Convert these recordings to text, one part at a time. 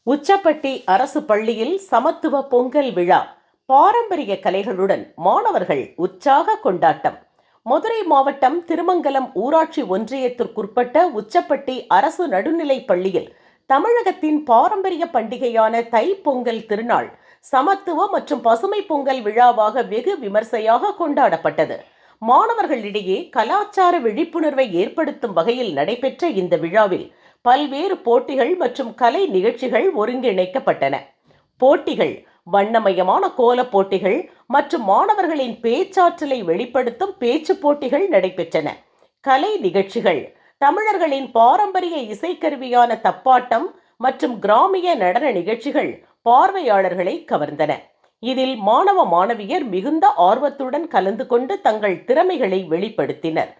உச்சப்பட்டி அரசு பள்ளியில் சமத்துவ பொங்கல் விழா பாரம்பரிய கலைகளுடன் மாணவர்கள் உற்சாக கொண்டாட்டம். மதுரை மாவட்டம் திருமங்கலம் ஊராட்சி ஒன்றியத்திற்குட்பட்ட உச்சப்பட்டி அரசு நடுநிலைப் பள்ளியில் தமிழகத்தின் பாரம்பரிய பண்டிகையான தை பொங்கல் திருநாள் சமத்துவ மற்றும் பசுமை பொங்கல் விழாவாக வெகு விமர்சையாக கொண்டாடப்பட்டது. மாணவர்களிடையே கலாச்சார விழிப்புணர்வை ஏற்படுத்தும் வகையில் நடைபெற்ற இந்த விழாவில் பல்வேறு போட்டிகள் மற்றும் கலை நிகழ்ச்சிகள் ஒருங்கிணைக்கப்பட்டன. போட்டிகள் வண்ணமயமான கோல போட்டிகள் மற்றும் மாணவர்களின் பேச்சாற்றலை வெளிப்படுத்தும் பேச்சு போட்டிகள் நடைபெற்றன. கலை நிகழ்ச்சிகள் தமிழர்களின் பாரம்பரிய இசைக்கருவியான தப்பாட்டம் மற்றும் கிராமிய நடன நிகழ்ச்சிகள் பார்வையாளர்களை கவர்ந்தன. இதில் மாணவ மாணவியர் மிகுந்த ஆர்வத்துடன் கலந்து கொண்டு தங்கள் திறமைகளை வெளிப்படுத்தினர்.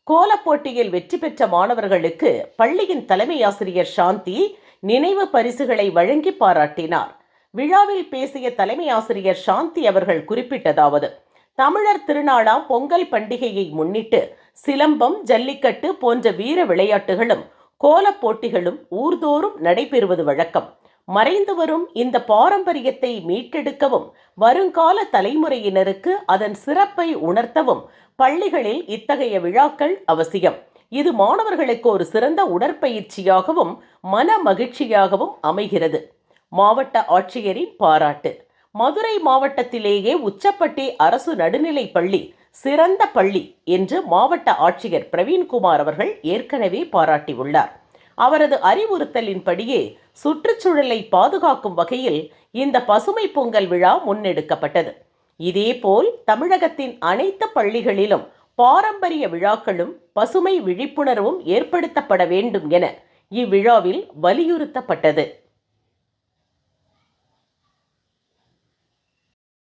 கோலப்போட்டியில் வெற்றி பெற்ற மாணவர்களுக்கு பள்ளியின் தலைமை ஆசிரியர் சாந்தி நினைவு பரிசுகளை வழங்கி பாராட்டினார். விழாவில் பேசிய தலைமை ஆசிரியர் சாந்தி அவர்கள் குறிப்பிட்டதாவது, தமிழர் திருநாளாம் பொங்கல் பண்டிகையை முன்னிட்டு சிலம்பம், ஜல்லிக்கட்டு போன்ற வீர விளையாட்டுகளும் கோலப் போட்டிகளும் ஊர்தோறும் நடைபெறுவது வழக்கம். மறைந்து வரும் இந்த பாரம்பரியத்தை மீட்டெடுக்கவும் வருங்கால தலைமுறையினருக்கு அதன் சிறப்பை உணர்த்தவும் பள்ளிகளில் இத்தகைய விழாக்கள் அவசியம். இது மாணவர்களுக்கு ஒரு சிறந்த உடற்பயிற்சியாகவும் மன மகிழ்ச்சியாகவும் அமைகிறது. மாவட்ட ஆட்சியரின் பாராட்டு. மதுரை மாவட்டத்திலேயே உச்சப்பட்டி அரசு நடுநிலைப் பள்ளி சிறந்த பள்ளி என்று மாவட்ட ஆட்சியர் பிரவீன்குமார் அவர்கள் ஏற்கனவே பாராட்டியுள்ளார். அவரது அறிவுறுத்தலின்படியே சுற்றுச்சூழலை பாதுகாக்கும் வகையில் இந்த பசுமை பொங்கல் விழா முன்னெடுக்கப்பட்டது. இதேபோல் தமிழகத்தின் அனைத்து பள்ளிகளிலும் பாரம்பரிய விழாக்களும் பசுமை விழிப்புணர்வும் ஏற்படுத்தப்பட வேண்டும் என இவ்விழாவில் வலியுறுத்தப்பட்டது.